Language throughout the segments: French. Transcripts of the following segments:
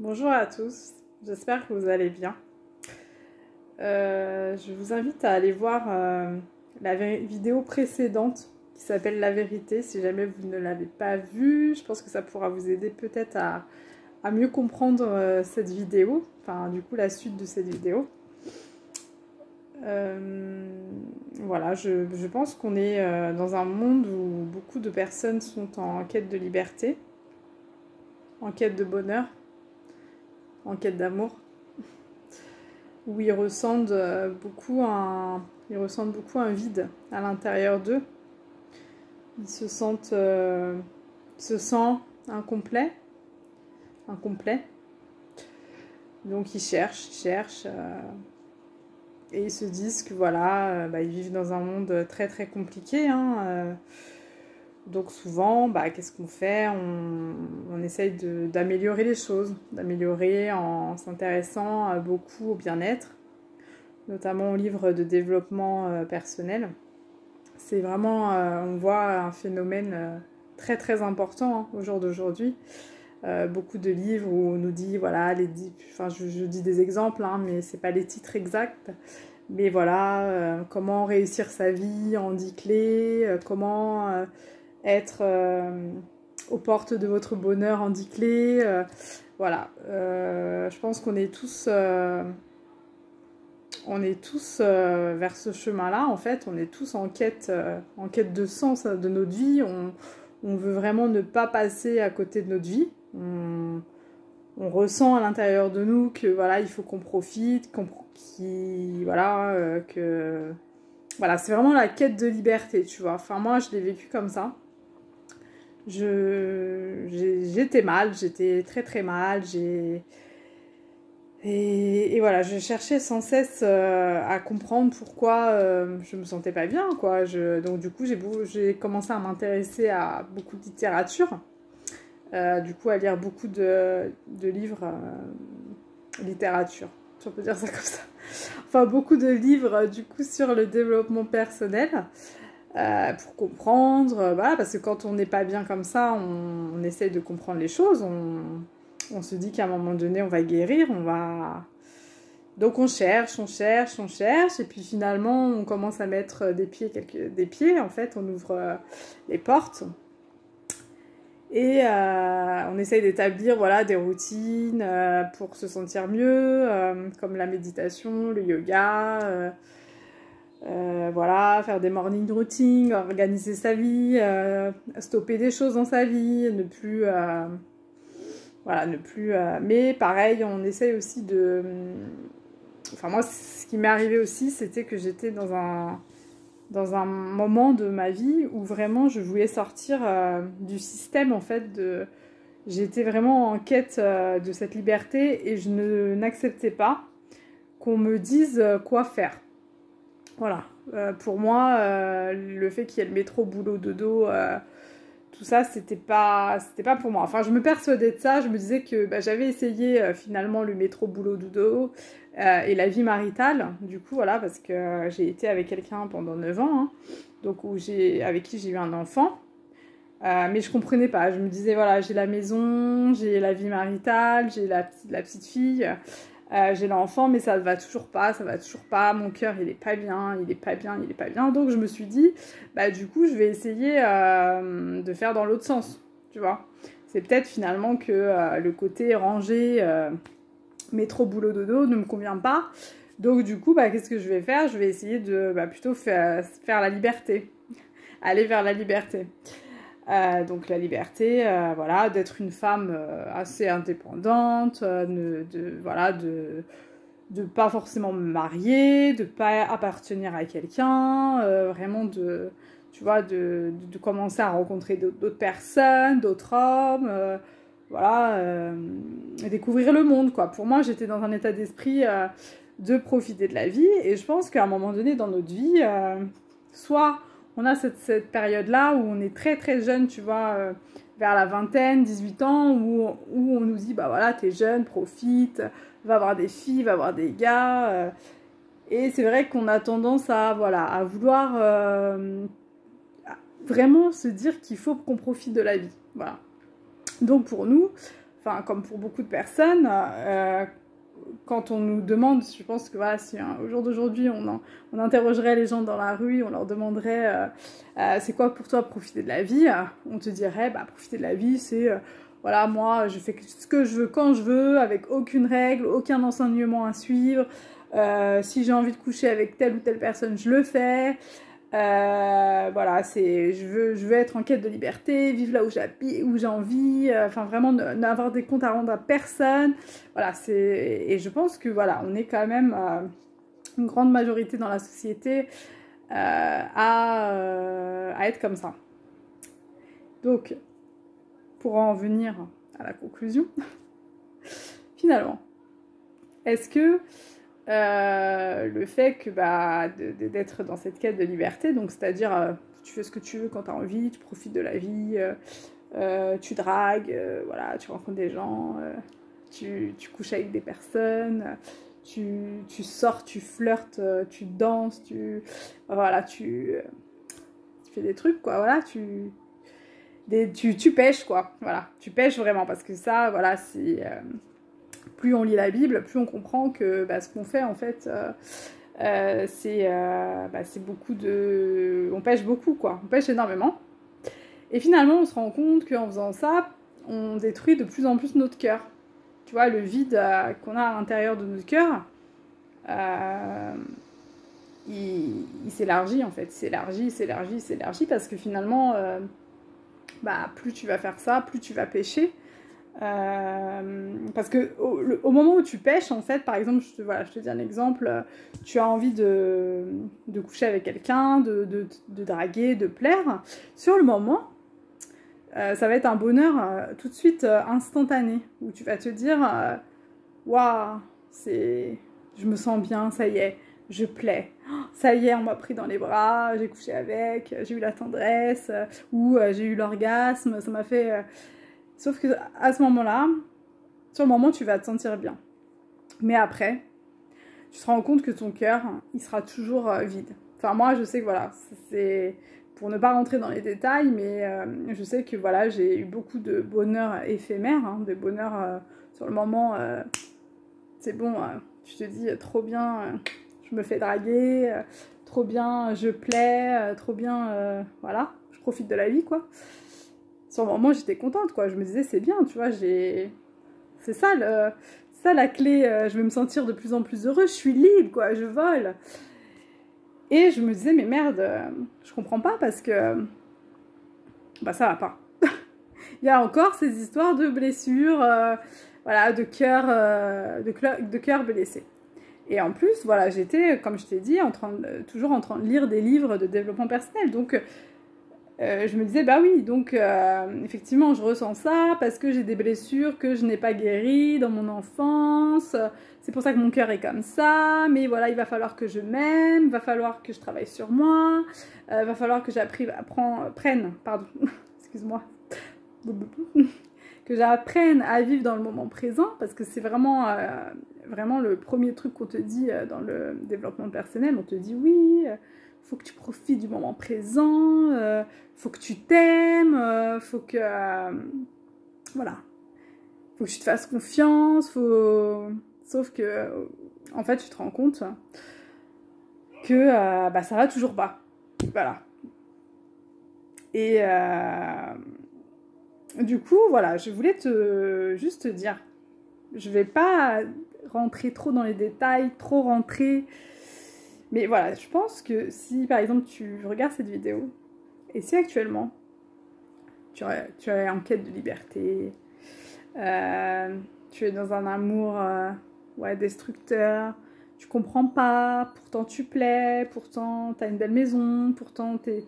Bonjour à tous, j'espère que vous allez bien. Je vous invite à aller voir la vidéo précédente qui s'appelle La vérité. Si jamais vous ne l'avez pas vue, je pense que ça pourra vous aider peut-être à mieux comprendre cette vidéo, enfin du coup la suite de cette vidéo. Voilà, je pense qu'on est dans un monde où beaucoup de personnes sont en quête de liberté, en quête de bonheur, en quête d'amour, où ils ressentent beaucoup un vide à l'intérieur d'eux. Ils se sentent incomplet. Donc ils cherchent et ils se disent que voilà, ils vivent dans un monde très très compliqué. Donc souvent, qu'est-ce qu'on fait? On essaye d'améliorer les choses, d'améliorer en s'intéressant beaucoup au bien-être, notamment aux livres de développement personnel. C'est vraiment, on voit un phénomène très très important au jour d'aujourd'hui. Beaucoup de livres où on nous dit, voilà, je dis des exemples, mais c'est pas les titres exacts. Mais voilà, comment réussir sa vie en 10 clés, comment être aux portes de votre bonheur en 10 clés. Voilà, je pense qu'on est tous vers ce chemin-là. En fait, on est tous en quête de sens de notre vie. On veut vraiment ne pas passer à côté de notre vie. On ressent à l'intérieur de nous que voilà, il faut qu'on profite, voilà, c'est vraiment la quête de liberté, tu vois. Enfin, moi, je l'ai vécu comme ça. J'étais mal, j'étais très très mal, et voilà, je cherchais sans cesse à comprendre pourquoi je me sentais pas bien, quoi. Donc du coup, j'ai commencé à m'intéresser à beaucoup de littérature, du coup à lire beaucoup de livres littérature, si on peut dire ça comme ça. Enfin, beaucoup de livres du coup sur le développement personnel. Pour comprendre, voilà, parce que quand on n'est pas bien comme ça, on essaye de comprendre les choses, on se dit qu'à un moment donné, on va guérir, donc on cherche, et puis finalement, on commence à mettre des pieds, en fait, on ouvre les portes, et on essaye d'établir, voilà, des routines pour se sentir mieux, comme la méditation, le yoga, voilà, faire des morning routines, organiser sa vie, stopper des choses dans sa vie, mais pareil, on essaye aussi de... Enfin, moi, ce qui m'est arrivé aussi, c'était que j'étais dans un moment de ma vie où vraiment je voulais sortir du système, en fait, j'étais vraiment en quête de cette liberté et je n'acceptais pas qu'on me dise quoi faire. Voilà, pour moi, le fait qu'il y ait le métro, boulot, dodo, tout ça, c'était pas pour moi. Enfin, je me persuadais de ça, je me disais que j'avais essayé finalement le métro, boulot, dodo et la vie maritale, du coup, voilà, parce que j'ai été avec quelqu'un pendant 9 ans, donc avec qui j'ai eu un enfant. Mais je comprenais pas, je me disais, voilà, j'ai la maison, j'ai la vie maritale, j'ai la petite fille... j'ai l'enfant, mais ça va toujours pas, mon cœur il est pas bien, donc je me suis dit, du coup je vais essayer de faire dans l'autre sens, tu vois. C'est peut-être finalement que le côté rangé, métro, boulot, dodo ne me convient pas, donc du coup, qu'est-ce que je vais faire? Je vais essayer de plutôt faire la liberté, aller vers la liberté. Donc la liberté, voilà, d'être une femme assez indépendante, de pas forcément me marier, de pas appartenir à quelqu'un, vraiment tu vois, de commencer à rencontrer d'autres personnes, d'autres hommes, découvrir le monde, quoi. Pour moi, j'étais dans un état d'esprit de profiter de la vie, et je pense qu'à un moment donné dans notre vie, soit on a cette période-là où on est très très jeune, tu vois, vers la vingtaine, 18 ans, où on nous dit, voilà, t'es jeune, profite, va voir des filles, va voir des gars. Et c'est vrai qu'on a tendance à vouloir vraiment se dire qu'il faut qu'on profite de la vie. Voilà. Donc pour nous, enfin, comme pour beaucoup de personnes, quand on nous demande, je pense que voilà, si au jour d'aujourd'hui on interrogerait les gens dans la rue, on leur demanderait c'est quoi pour toi profiter de la vie, on te dirait bah, profiter de la vie c'est voilà, moi je fais ce que je veux quand je veux, avec aucune règle, aucun enseignement à suivre, si j'ai envie de coucher avec telle ou telle personne je le fais. Voilà, je veux être en quête de liberté, vivre là où j'habite, où j'ai envie, enfin vraiment n'avoir des comptes à rendre à personne. Voilà, et je pense que voilà, on est quand même une grande majorité dans la société à être comme ça. Donc, pour en venir à la conclusion, finalement, est-ce que le fait que d'être dans cette quête de liberté, donc c'est-à-dire tu fais ce que tu veux quand tu as envie, tu profites de la vie, tu dragues, voilà, tu rencontres des gens, tu couches avec des personnes, tu sors, tu flirtes, tu danses, voilà, tu fais des trucs, quoi, voilà, tu pêches, quoi, voilà, tu pêches vraiment, parce que ça, voilà, c'est... plus on lit la Bible, plus on comprend que ce qu'on fait, en fait, c'est beaucoup de... On pêche beaucoup, quoi. On pêche énormément. Et finalement, on se rend compte qu'en faisant ça, on détruit de plus en plus notre cœur. Tu vois, le vide qu'on a à l'intérieur de notre cœur, il s'élargit, en fait. Il s'élargit, parce que finalement, plus tu vas faire ça, plus tu vas pécher. Parce que au moment où tu pêches, en fait, par exemple, je te dis un exemple, tu as envie de coucher avec quelqu'un, de draguer, de plaire. Sur le moment, ça va être un bonheur tout de suite instantané, où tu vas te dire waouh, je me sens bien, ça y est, je plais. Ça y est, on m'a pris dans les bras, j'ai couché avec, j'ai eu la tendresse, ou j'ai eu l'orgasme, ça m'a fait... Sauf que à ce moment-là, sur le moment, tu vas te sentir bien. Mais après, tu te rends compte que ton cœur, il sera toujours vide. Enfin, moi, je sais que voilà, c'est pour ne pas rentrer dans les détails, mais je sais que voilà, j'ai eu beaucoup de bonheur éphémère, hein, de bonheur sur le moment. C'est bon, tu te dis trop bien, je me fais draguer, trop bien, je plais, trop bien, voilà, je profite de la vie, quoi. Sur le moment, j'étais contente, quoi. Je me disais, c'est bien, tu vois, c'est ça, la clé. Je vais me sentir de plus en plus heureuse. Je suis libre, quoi, je vole. Et je me disais, mais merde, je comprends pas parce que... ça va pas. Il y a encore ces histoires de blessures, voilà, de cœur blessé. Et en plus, voilà, j'étais, comme je t'ai dit, toujours en train de lire des livres de développement personnel. Donc... je me disais, bah oui, donc effectivement, je ressens ça parce que j'ai des blessures que je n'ai pas guéries dans mon enfance. C'est pour ça que mon cœur est comme ça. Mais voilà, il va falloir que je m'aime, il va falloir que je travaille sur moi, il va falloir que excuse-moi, que j'apprenne à vivre dans le moment présent, parce que c'est vraiment le premier truc qu'on te dit dans le développement personnel. On te dit oui, faut que tu profites du moment présent, faut que tu t'aimes, faut que voilà, faut que tu te fasses confiance, sauf que en fait tu te rends compte que ça va toujours pas, voilà. Et du coup voilà, je voulais juste te dire, je vais pas rentrer trop dans les détails, mais voilà, je pense que si par exemple tu regardes cette vidéo, et si actuellement tu es en quête de liberté, tu es dans un amour destructeur, tu comprends pas, pourtant tu plais, pourtant t'as une belle maison, pourtant t'es...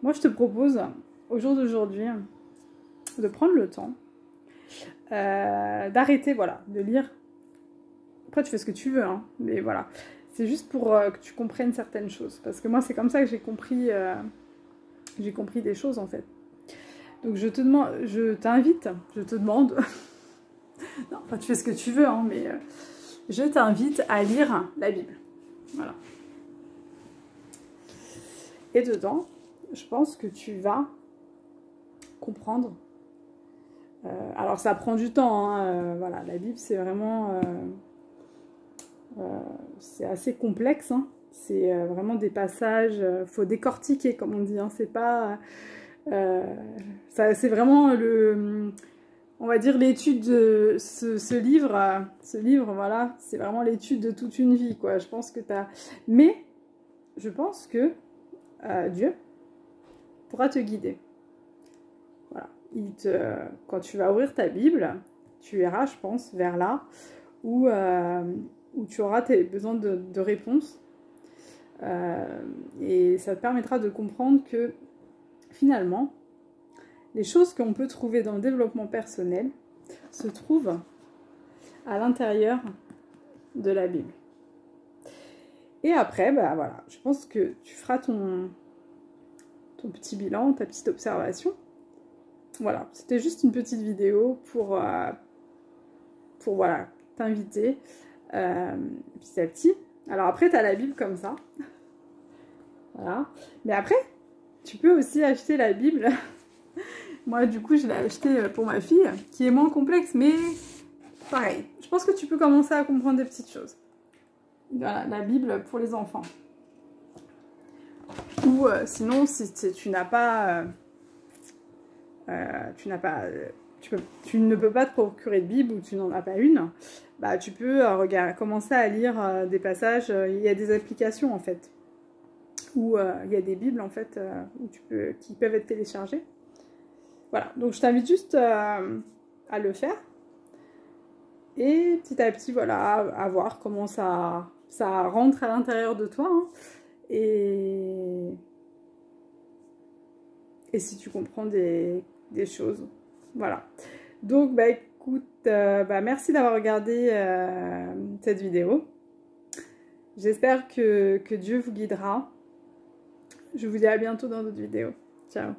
Moi je te propose, au jour d'aujourd'hui, de prendre le temps d'arrêter, voilà, de lire. Après tu fais ce que tu veux, hein, mais voilà. C'est juste pour que tu comprennes certaines choses. Parce que moi, c'est comme ça que j'ai compris des choses, en fait. Donc, je te demande... non, enfin, tu fais ce que tu veux, hein, mais je t'invite à lire la Bible. Voilà. Et dedans, je pense que tu vas comprendre Alors ça prend du temps, hein, voilà, la Bible c'est vraiment... c'est assez complexe, hein. C'est vraiment des passages, faut décortiquer comme on dit, hein. C'est pas... c'est vraiment on va dire l'étude de ce livre, voilà, c'est vraiment l'étude de toute une vie, quoi. Je pense que t'as... Mais je pense que Dieu pourra te guider. Voilà. Quand tu vas ouvrir ta Bible, tu iras, je pense, vers là où tu auras besoin de réponses. Et ça te permettra de comprendre que finalement, les choses qu'on peut trouver dans le développement personnel se trouvent à l'intérieur de la Bible. Et après, bah voilà, je pense que tu feras ton petit bilan, ta petite observation. Voilà, c'était juste une petite vidéo pour voilà, t'inviter petit à petit. Alors après, tu as la Bible comme ça. Voilà. Mais après, tu peux aussi acheter la Bible. Moi, du coup, je l'ai acheté pour ma fille, qui est moins complexe, mais pareil. Je pense que tu peux commencer à comprendre des petites choses. Voilà, la Bible pour les enfants. Ou sinon, si tu n'as pas... tu ne peux pas te procurer de Bible ou tu n'en as pas une, bah, tu peux commencer à lire des passages. Il y a des applications, en fait, où il y a des Bibles, en fait, qui peuvent être téléchargées. Voilà, donc je t'invite juste à le faire. Et petit à petit, voilà, à voir comment ça rentre à l'intérieur de toi. Hein. Et si tu comprends des choses. Voilà. Donc, bah écoute, merci d'avoir regardé cette vidéo. J'espère que Dieu vous guidera. Je vous dis à bientôt dans d'autres vidéos. Ciao.